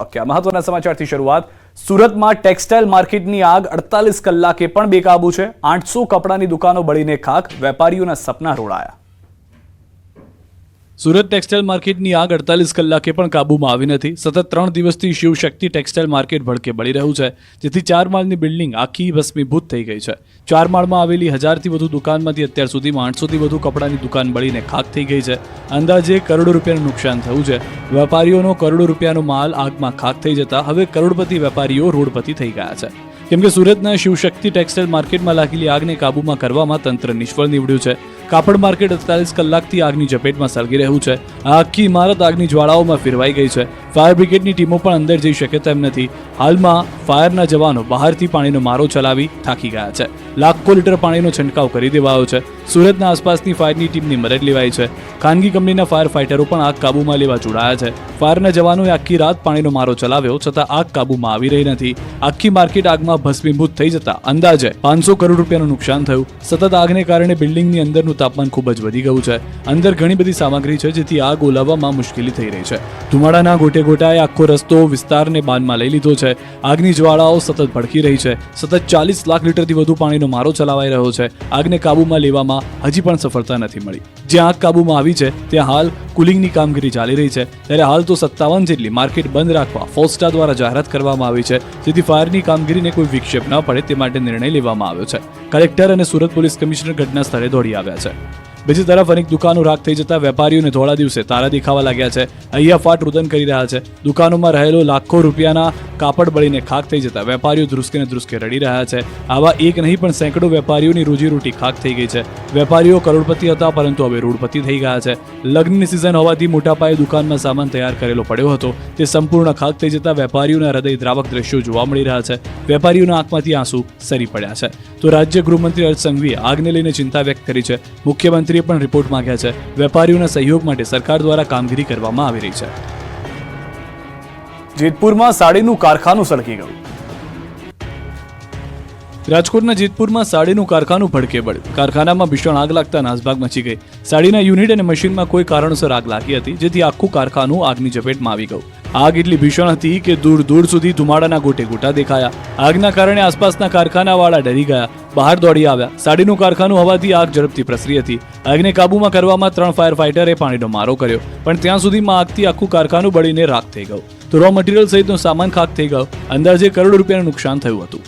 તબક્કે મહત્વના સમાચારથી શરૂઆત। સુરતમાં ટેક્સટાઇલ માર્કેટની આગ 48 કલાકે પણ બેકાબુ છે। 800 કપડાની દુકાનો બળીને ખાખ, વેપારીઓના સપના રોડાયા। સુરત ટેક્સટાઇલ માર્કેટની આગ 48 કલાકે પણ કાબૂમાં આવી નથી। સતત 3 દિવસથી શિવશક્તિ ટેક્સટાઇલ માર્કેટ ભડકે બળી રહ્યું છે, જેથી 4 માળની બિલ્ડિંગ આખી ભસ્મીભૂત થઈ ગઈ છે। 4 માળમાં આવેલી 1000થી વધુ દુકાનમાંથી અત્યાર સુધીમાં 800થી વધુ કપડાની દુકાન બળીને ખાખ થઈ ગઈ છે। અંદાજે કરોડો રૂપિયાનું નુકસાન થયું છે। વેપારીઓનો કરોડો રૂપિયાનો માલ આગમાં ખાખ થઈ જતા હવે કરોડપતિ વેપારીઓ રોડપતિ થઈ ગયા છે, કેમ કે સુરતના શિવશક્તિ ટેક્સટાઇલ માર્કેટમાં લાગેલી આગને કાબૂમાં કરવામાં તંત્ર નિષ્ફળ નીવડ્યું છે। કાપડ માર્કેટ 48 કલાકથી આગની ઝપેટમાં સળગી રહ્યું છે। આ આખી ઇમારત આગની જ્વાળાઓમાં ફેરવાઈ ગઈ છે। ફાયર બ્રિગેડની ટીમો પણ અંદર જઈ શકે તેમ નથી। હાલમાં ફાયરના જવાનો બહારથી પાણીનો મારો ચલાવી થાકી ગયા છે। લાખો લીટર પાણીનો છંટકાવ કરી દેવાયો છે। સુરતના આસપાસની ફાયરની ટીમની મદદ લેવાઈ છે। ખાનગી કંપનીના ફાયર ફાઇટરો પણ આગ કાબૂમાં લેવા જોડાયા છે। ફાયરના જવાનોએ આખી રાત પાણીનો મારો ચલાવ્યો, છતાં આગ કાબૂમાં આવી રહી નથી। આખી માર્કેટ આગમાં ભસ્મીભૂત થઈ જતા અંદાજે 500 કરોડ રૂપિયાનું નુકસાન થયું। સતત આગને કારણે બિલ્ડિંગની અંદરનું તાપમાન ખૂબ જ વધી ગયું છે। અંદર ઘણી બધી સામગ્રી છે, જેથી આગ ઓલાવવામાં મુશ્કેલી થઈ રહી છે। ધુમાડાના ગોટે ગોટાએ આખો રસ્તો વિસ્તારને બાનમાં લઈ લીધો છે। આગની જ્વાળાઓ સતત ભડકી રહી છે। સતત 40 લાખ લીટરથી વધુ પાણીનો મારો ચલાવાઈ રહ્યો છે। આગને કાબૂમાં લેવામાં હજી પણ સફળતા નથી મળી। જ્યાં આગ કાબૂમાં આવી છે ત્યાં હાલ કુલિંગની કામગીરી ચાલી રહી છે, ત્યારે હાલ તો 57 જેટલી માર્કેટ બંધ રાખવા ફોસ્ટા દ્વારા જાહેરાત કરવામાં આવી છે, જેથી ફાયરની કામગીરીને કોઈ વિક્ષેપ ન પડે તે માટે નિર્ણય લેવામાં આવ્યો છે। કલેક્ટર અને સુરત પોલીસ કમિશનર ઘટના સ્થળે દોડી આવ્યા છે। બીજી તરફ અનેક દુકાનો રાખ થઈ જતા વેપારીઓને ધોળા દિવસે તારા દેખાવા લાગ્યા છે। અય્યાફાટ રુદન કરી રહ્યા છે। દુકાનોમાં રહેલો લાખો રૂપિયાના કાપડ બળીને ખાખ થઈ જતા વેપારીઓ ધ્રુસકે ને ધ્રુસકે રડી રહ્યા છે। આવા એક નહીં પણ સેંકડો વેપારીઓની રોજીરોટી ખાખ થઈ ગઈ છે। વેપારીઓ કરોડપતિ હતા, પરંતુ હવે રોડપતિ થઈ ગયા છે। લગ્નની સિઝન હોવાથી મોટા પાયે દુકાનમાં સામાન તૈયાર કરેલો પડ્યો હતો, તે સંપૂર્ણ ખાખ થઈ જતા વેપારીઓના હૃદય દ્રાવક દ્રશ્યો જોવા મળી રહ્યા છે। વેપારીઓના આંખમાંથી આંસુ સરી પડ્યા છે। તો રાજ્ય ગૃહમંત્રી હર્ષ સંઘવીએ આગને લઈને ચિંતા વ્યક્ત કરી છે। મુખ્યમંત્રીએ પણ રિપોર્ટ માંગ્યા છે। વેપારીઓના સહયોગ માટે સરકાર દ્વારા કામગીરી કરવામાં આવી રહી છે। જેતપુરમાં સાડીનું કારખાનું સળગી ગયું। રાજકોટના જેતપુરમાં સાડીનું કારખાનું ભડકે બળ્યું। કારખાનામાં ભીષણ આગ લાગતા નાસભાગ મચી ગઈ। સાડીના યુનિટ અને મશીનમાં કોઈ કારણોસર આગ લાગી હતી, જેથી આખું કારખાનું આગની ઝપેટમાં આવી ગયું। આગ એટલી ભીષણ હતી કે દૂર દૂર સુધી ધુમાડાના ગોટે ગોટા દેખાયા। આગના કારણે આસપાસના કારખાનાવાળા ડરી ગયા, બહાર દોડી આવ્યા। સાડીનું કારખાનું હોવાથી આગ ઝડપથી પ્રસરી હતી। આગને કાબૂમાં કરવામાં 3 ફાયર ફાઇટરે પાણીનો મારો કર્યો, પણ ત્યાં સુધીમાં આગથી આખું કારખાનું બળીને રાખ થઈ ગયું। તો રો મટીરીયલ સહિતનો સામાન ખાખ થઈ ગયો। અંદાજે કરોડો રૂપિયાનું નુકસાન થયું હતું।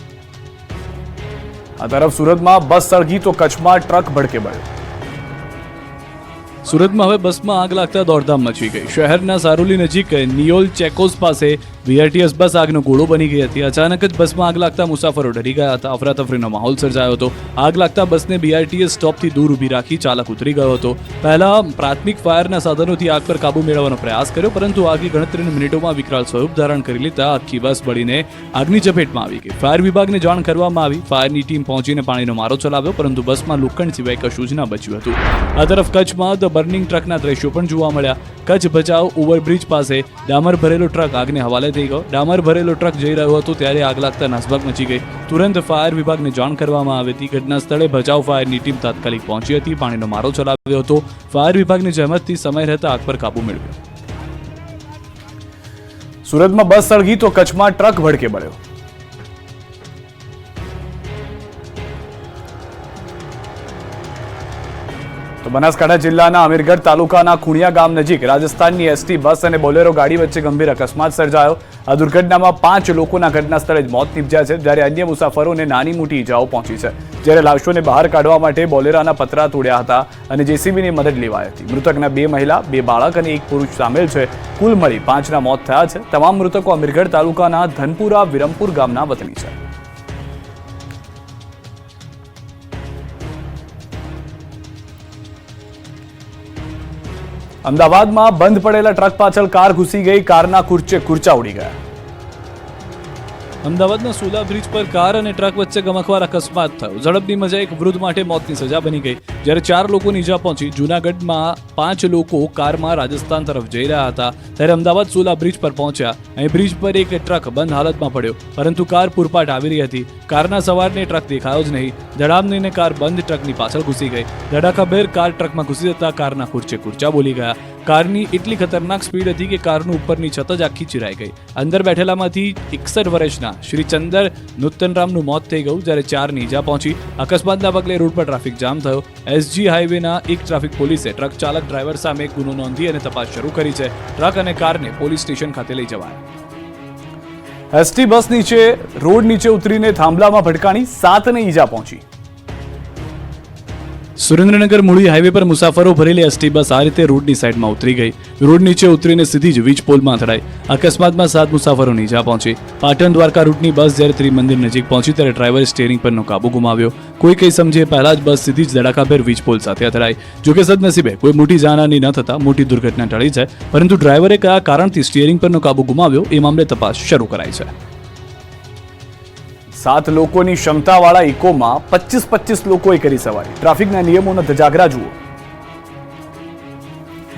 આ તરફ સુરતમાં બસ સળગી તો કચ્છમાં ટ્રક ભડકે બળ્યો। સુરતમાં હવે બસમાં આગ લાગતા દોડધામ મચી ગઈ। શહેરના સારોલી નજીક નિયોલ ચેકોસ પાસે બીઆરટીએસ બસ આગનો ગોળો બની ગઈ હતી। અચાનક જ બસમાં આગ લાગતા મુસાફરો ડરી ગયા હતા। અફરાતફરીનો માહોલ સર્જાયો હતો। આગ લાગતા બસને બીઆરટીએસ સ્ટોપથી દૂર ઊભી રાખી ચાલક ઉતરી ગયો હતો। પહેલા પ્રાથમિક ફાયરના સાધનોથી આગ પર કાબુ મેળવવાનો પ્રયાસ કર્યો, પરંતુ આગે ગણતરીની મિનિટોમાં વિકરાળ સ્વરૂપ ધારણ કરી લેતા આખી બસ બળીને આગની ઝપેટમાં આવી ગઈ। ફાયર વિભાગને જાણ કરવામાં આવી। ફાયરની ટીમ પહોંચીને પાણીનો મારો ચલાવ્યો, પરંતુ બસમાં લોખંડ સિવાય કશું જ ન બચ્યું હતું। આ તરફ કચ્છમાં ધ બર્નિંગ ટ્રકના દ્રશ્યો પણ જોવા મળ્યા। કચ્છ ભચાઉ ઓવરબ્રિજ પાસે ડામર ભરેલો ટ્રક આગને હવાલે થઈ ગયો। ડામર ભરેલો ટ્રક જઈ રહ્યો હતો ત્યારે આગ લાગતા નાસભાગ મચી ગઈ। તુરંત ફાયર વિભાગને જાણ કરવામાં આવી હતી। ઘટના સ્થળે ભચાઉ ફાયરની ટીમ તાત્કાલિક પહોંચી હતી, પાણીનો મારો ચલાવ્યો હતો। ફાયર વિભાગની જહેમતથી સમય રહેતા આગ પર કાબુ મેળવ્યો। સુરતમાં બસ સળગી તો કચ્છમાં ટ્રક ભડકે બળ્યો। તો બનાસકાંઠા જિલ્લાના અમીરગઢ તાલુકાના ખુણિયા ગામ નજીક રાજસ્થાનની એસટી બસ અને બોલેરો ગાડી વચ્ચે ગંભીર અકસ્માત સર્જાયો। આ દુર્ઘટનામાં 5 લોકોના ઘટના સ્થળે જ મોત નીપજ્યા છે, જ્યારે અન્ય મુસાફરોને નાની મોટી ઈજાઓ પહોંચી છે। જ્યારે લાશોને બહાર કાઢવા માટે બોલેરાના પતરા તોડ્યા હતા અને જેસીબીની મદદ લેવાઈ હતી। મૃતકના 2 મહિલા, 2 બાળક અને 1 પુરુષ સામેલ છે। કુલ મળી 5ના મોત થયા છે। તમામ મૃતકો અમીરગઢ તાલુકાના ધનપુરા વિરમપુર ગામના વતની છે। અમદાવાદમાં બંધ પડેલા ટ્રક પાછળ કાર ઘૂસી ગઈ। કારના કુરચા ઉડી ગયા। અમદાવાદના સોલા બ્રિજ પર કાર અને ટ્રક વચ્ચે ગમખ્વાર અકસ્માત થયો। ઝડપની મજા એક વૃદ્ધ માટે મોતની સજા બની ગઈ। જ્યારે 4 લોકોને ઈજા પહોંચી. જૂનાગઢમાં 5 લોકો કારમાં રાજસ્થાન તરફ જઈ રહ્યા હતા ત્યારે અમદાવાદ સોલા બ્રિજ પર પહોંચ્યા. અહીં બ્રિજ પર એક ટ્રક બંધ હાલતમાં પડ્યો, પરંતુ કાર પૂરપાટ આવી રહી હતી. કારના સવારને ટ્રક દેખાયો જ નહીં. ધડામ લઈને કાર બંધ ટ્રકની પાછળ ઘૂસી ગઈ. ધડાકાભેર કાર ટ્રકમાં ઘૂસી જતા કારના ખુરચા બોલી ગયા. કારની એટલી ખતરનાક સ્પીડ હતી કે કારનું ઉપરની છત જ આખી ચિરાઈ ગઈ. અંદર બેઠેલામાંથી 61 વર્ષના શ્રી ચંદર નૂતનરામનું મોત થઈ ગયું, જ્યારે 4 ને ઈજા પહોંચી. અકસ્માતના પગલે રોડ પર ટ્રાફિક જામ થયો. એસજી હાઈવેના એક ટ્રાફિક પોલીસે ટ્રક ચાલક ડ્રાઈવર સામે ગુનો નોંધી અને તપાસ શરૂ કરી છે. ટ્રક અને કારને પોલીસ સ્ટેશન ખાતે લઈ જવાયા. એસટી બસ રોડ નીચે ઉતરીને થાંભલામાં ભટકાણી, 7 ને ઈજા પહોંચી. સુરેન્દ્રનગર મૂળી હાઈવે પર મુસાફરો ભરેલી એસટી બસ આ રીતે રોડની સાઈડમાં ઉતરી ગઈ. રોડ નીચે ઉતરીને સીધી જ વીજ પોલમાં અથડાઈ. અકસ્માતમાં 7 મુસાફરોને ઈજા પહોંચી. પાટણ દ્વારકા રૂટની બસ જ્યારે ત્રિમંદિર નજીક પહોંચી ત્યારે ડ્રાઈવરે સ્ટીયરિંગ પરનો કાબુ ગુમાવ્યો. કોઈ કંઈ સમજે પહેલા જ બસ સીધી જ ધડાકાભેર વીજ પોલ સાથે અથડાઈ. જોકે સદનસીબે કોઈ મોટી જાનહાની ન થતા મોટી દુર્ઘટના ટળી છે, પરંતુ ડ્રાઈવરે કયા કારણથી સ્ટીયરિંગ પરનો કાબુ ગુમાવ્યો એ મામલે તપાસ શરૂ કરાઈ છે. 7 લોકોની ક્ષમતાવાળા ઇકોમાં 25 લોકોએ કરી સવારી. ટ્રાફિકના નિયમોના ધજાગરા જુઓ.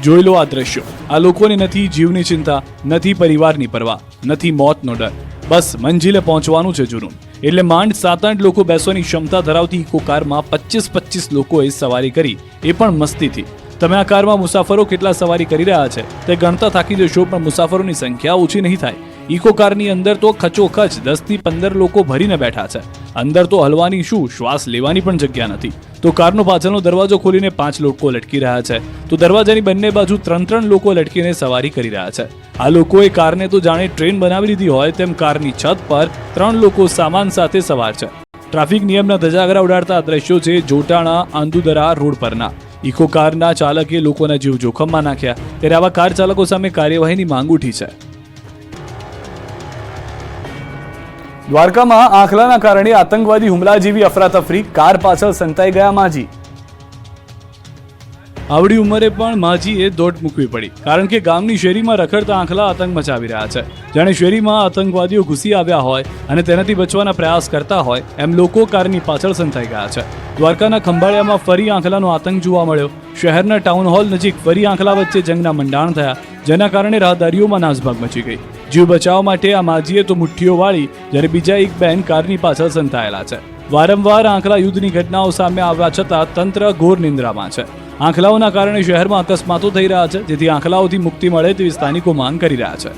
જોઈ લો આ દ્રશ્યો. આ લોકોને નથી જીવની ચિંતા, નથી પરિવારની પરવા, નથી મોતનો ડર. બસ મંજિલે પહોંચવાનું છે જુનૂન. એટલે માંડ 7-8 લોકો બેસવાની ક્ષમતા ધરાવતી ઇકો કારમાં 25 લોકોએ સવારી કરી, એ પણ મસ્તીથી. તમે આ કારમાં મુસાફરો કેટલા સવારી કરી રહ્યા છે તે ગણતા થાકી જશો, પણ મુસાફરોની સંખ્યા ઓછી નહીં થાય. ઇકો કારની અંદર તો ખચોખચ 10 થી 15 લોકો ભરીને બેઠા છે. અંદર તો હલવાની શું, શ્વાસ લેવાની પણ જગ્યા નથી. તો કારનો પાછળનો દરવાજો ખોલીને 5 લોકો લટકી રહ્યા છે, તો દરવાજાની બંને બાજુ 3 લોકો લટકીને સવારી કરી રહ્યા છે. આ લોકોએ કારને તો જાણે ટ્રેન બનાવી લીધી હોય તેમ કારની છત પર 3 લોકો સામાન સાથે સવાર છે. ટ્રાફિક નિયમના ધજાગરા ઉડાડતા આ દ્રશ્યો છે જોટાણા આંદુદરા રોડ પરના. ઇકો કારના ચાલકે લોકોના જીવ જોખમમાં નાખ્યા, ત્યારે આવા કાર ચાલકો સામે કાર્યવાહીની માંગ ઉઠી છે. દ્વારકામાં આંખલાના કારણે આતંકવાદી હુમલા જેવી અફરાતફરી. કાર પાછળ સંતાઈ ગયા માજી. આવડી ઉંમરે પણ માજીએ દોટ મૂકવી પડી, કારણ કે ગામની શેરીમાં રખડતા આંખલા આતંક મચાવી રહ્યા છે. જાણે શેરીમાં આતંકવાદીઓ ઘૂસી આવ્યા હોય અને તેનાથી બચવાના પ્રયાસ કરતા હોય એમ લોકો કારની પાછળ સંતાઈ ગયા છે. દ્વારકાના ખંભાળિયામાં ફરી આંખલાનો આતંક જોવા મળ્યો. શહેરના ટાઉન હોલ નજીક ફરી આંખલા વચ્ચે જંગના મંડાણ થયા, જેના કારણે રાહદારીઓમાં નાસભાગ મચી ગઈ. જીવ બચાવવા માટે આ માજીએ તો મુઠ્ઠીઓ વાળી, જ્યારે બીજા એક બહેન કારની પાછળ સંતાયેલા છે. વારંવાર આંખલા યુદ્ધની ઘટનાઓ સામે આવ્યા છતાં તંત્ર ઘોર નિંદ્રામાં છે. આંખલાઓના કારણે શહેરમાં અકસ્માતો થઈ રહ્યા છે, જેથી આંખલાઓથી મુક્તિ મળે તેવી સ્થાનિકો માંગ કરી રહ્યા છે.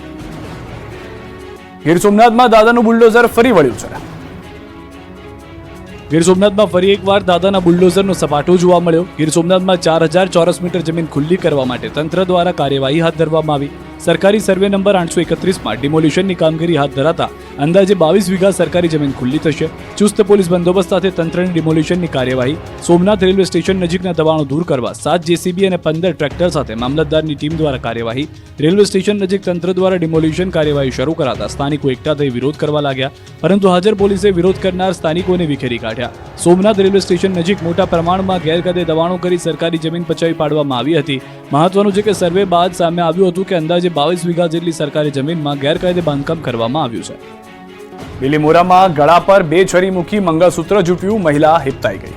ગીર સોમનાથમાં દાદાનું બુલડોઝર ફરી વળ્યું છે. ગીર સોમનાથમાં ફરી એકવાર દાદાના બુલડોઝરનો સપાટો જોવા મળ્યો. ગીર સોમનાથમાં 4000 ચોરસ મીટર જમીન ખુલ્લી કરવા માટે તંત્ર દ્વારા કાર્યવાહી હાથ ધરવામાં આવી. સરકારી સર્વે નંબર 831માં ડિમોલિશનની કામગીરી હાથ ધરાતા અંદાજે 22 વીઘા સરકારી જમીન ખુલ્લી થશે. ચુસ્ત પોલીસ બંદોબસ્ત સાથે તંત્રની ડિમોલિશનની કાર્યવાહી. સોમનાથ રેલવે સ્ટેશન નજીકના દબાણો દૂર કરવા 7 જેસીબી અને 15 ટ્રેક્ટર સાથે મામલતદારની ટીમ દ્વારા કાર્યવાહી. રેલવે સ્ટેશન નજીક તંત્ર દ્વારા ડિમોલિશન કાર્યવાહી શરૂ કરાતા સ્થાનિકો એકઠા થઈ વિરોધ કરવા લાગ્યા, પરંતુ હાજર પોલીસે વિરોધ કરનાર સ્થાનિકોને વિખેરી કાઢ્યા. સોમનાથ રેલવે સ્ટેશન નજીક મોટા પ્રમાણમાં ગેરકાયદે દબાણો કરી સરકારી જમીન પચાવી પાડવામાં આવી હતી. મહત્વનું છે કે સર્વે બાદ સામે આવ્યું હતું કે અંદાજે 22 વીઘા જેટલી સરકારી જમીનમાં ગેરકાયદે બાંધકામ કરવામાં આવ્યું છે. બિલીમોરામાં ગળા પર 2 છરી મૂકી મંગળસૂત્ર જૂટ્યું, મહિલા હિપતાઈ ગઈ.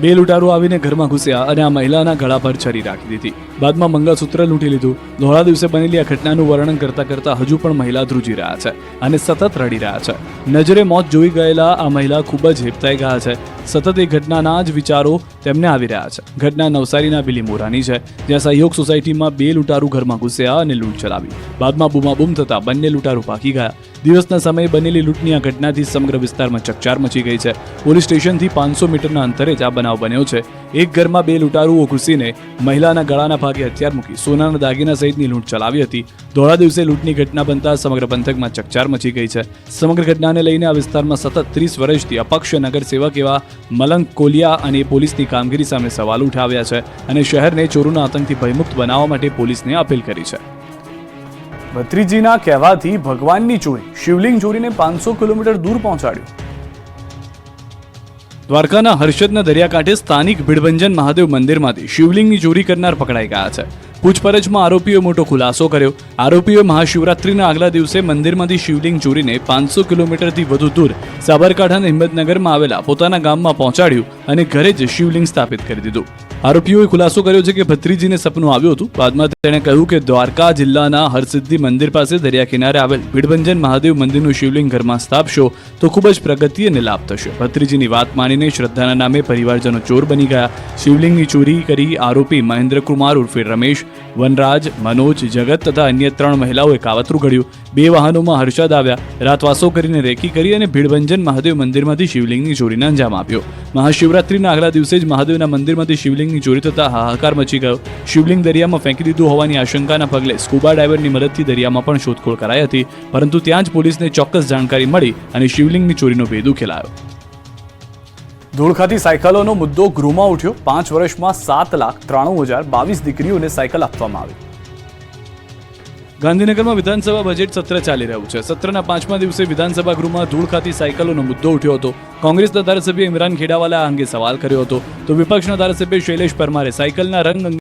2 લૂંટારૂ આવીને ઘરમાં ઘૂસ્યા અને આ મહિલાના ગળા પર છરી રાખી દીધી. બાદમાં મંગળસૂત્ર લૂંટી લીધું. ધોળા દિવસે બનેલી આ ઘટનાનું વર્ણન કરતા હજુ પણ મહિલા ધ્રુજી રહ્યા છે અને સતત રડી રહ્યા છે. નજરે મોત જોઈ ગયેલા આ મહિલા ખૂબ જ હિપતાઈ ગયા છે. સતત એ ઘટનાના જ વિચારો તેમને આવી રહ્યા છે. ઘટના નવસારીના બિલીમોરાની છે, જ્યાં સહયોગ સોસાયટીમાં 2 લૂંટારૂ ઘરમાં ઘૂસ્યા અને લૂંટ ચલાવી. બાદમાં બૂમાબૂમ થતા બંને લૂંટારૂ ભાગી ગયા. દિવસના સમયે બનેલી લૂંટની આ ઘટનાથી સમગ્ર વિસ્તારમાં ચકચાર મચી ગઈ છે. પોલીસ સ્ટેશનથી 500 મીટરના અંતરે જ આ બનાવ બન્યો છે. એક ઘરમાં 2 લૂંટારૂઓ ઘૂસીને મહિલાના ગળાના ભાગે હથિયાર મૂકી સોનાના દાગીના સહિતની લૂંટ ચલાવી હતી. ધોળા દિવસે લૂંટની ઘટના બનતા સમગ્ર પંથકમાં ચકચાર મચી ગઈ છે. સમગ્ર ઘટનાને લઈને આ વિસ્તારમાં સતત 30 વર્ષથી અપક્ષ નગરસેવક એવા મલંગ કોલિયા અને પોલીસની કામગીરી સામે સવાલ ઉઠાવ્યા છે અને શહેરને ચોરોના આતંકથી ભયમુક્ત બનાવવા માટે પોલીસને અપીલ કરી છે. ભત્રીજીના કહેવાથી ભગવાનની ચોરી, શિવલિંગ ચોરીને 500 કિલોમીટર દૂર પહોંચાડ્યું. દ્વારકાના હર્ષદના દરિયાકાંઠે સ્થાનિક ભીડભંજન મહાદેવ મંદિરમાંથી શિવલિંગની ચોરી કરનાર પકડાઈ ગયા છે. પૂછપરછમાં આરોપીઓએ મોટો ખુલાસો કર્યો. આરોપીઓએ મહાશિવરાત્રીના આગલા દિવસે મંદિરમાંથી શિવલિંગ ચોરીને 500 કિલોમીટરથી વધુ દૂર સાબરકાંઠાના હિંમતનગરમાં આવેલા પોતાના ગામમાં પહોંચાડ્યું અને ઘરે જ શિવલિંગ સ્થાપિત કરી દીધું. આરોપીઓએ ખુલાસો કર્યો છે કે ભત્રીજીને સપનું આવ્યું હતું. બાદમાં તેણે કહ્યું કે દ્વારકા જિલ્લાના હરસિદ્ધિ મંદિર પાસે દરિયા કિનારે આવેલ ભીડભંજન મહાદેવ મંદિરનું શિવલિંગ ઘરમાં સ્થાપશો તો ખૂબ જ પ્રગતિ અને લાભ થશે. ભત્રીજીની વાત માનીને શ્રદ્ધાના નામે પરિવારજનો ચોર બની ગયા. શિવલિંગની ચોરી કરી આરોપી મહેન્દ્રકુમાર ઉર્ફે રમેશ, વનરાજ, મનોજ, જગત તથા અન્ય 3 મહિલાઓએ કાવતરું ઘડ્યું. 2 વાહનોમાં હર્ષદ આવ્યા, રાતવાસો કરીને રેકી કરી અને ભીડભંજન મહાદેવ મંદિરમાંથી શિવલિંગની ચોરીને અંજામ આપ્યો. મહાશિવરાત્રીના આગલા દિવસે જ મહાદેવના મંદિરમાંથી શિવલિંગની ચોરી થતા હાહાકાર મચી ગયો. શિવલિંગ દરિયામાં ફેંકી દીધું હોવાની આશંકાના પગલે સ્કુબા ડાઇવરની મદદથી દરિયામાં પણ શોધખોળ કરાઈ હતી, પરંતુ ત્યાં જ પોલીસને ચોક્કસ જાણકારી મળી અને શિવલિંગની ચોરીનો ભેદ ઉકેલાયો. ધૂળ ખાતી સાયકલોનો મુદ્દો ગૃહમાં ઉઠ્યો. 5 વર્ષમાં 7,93,022 દીકરીઓને સાયકલ આપવામાં આવી. ગાંધીનગરમાં વિધાનસભા બજેટ સત્ર ચાલી રહ્યું છે. સત્રના 5મા દિવસે વિધાનસભા ગૃહમાં ધૂળ ખાતી સાયકલોનો મુદ્દો ઉઠ્યો હતો. કોંગ્રેસના ધારાસભ્ય ઇમરાન ખેડાવાલા આ અંગે સવાલ કર્યો હતો, તો વિપક્ષના ધારાસભ્ય શૈલેષ પરમારે સાયકલના રંગ અંગે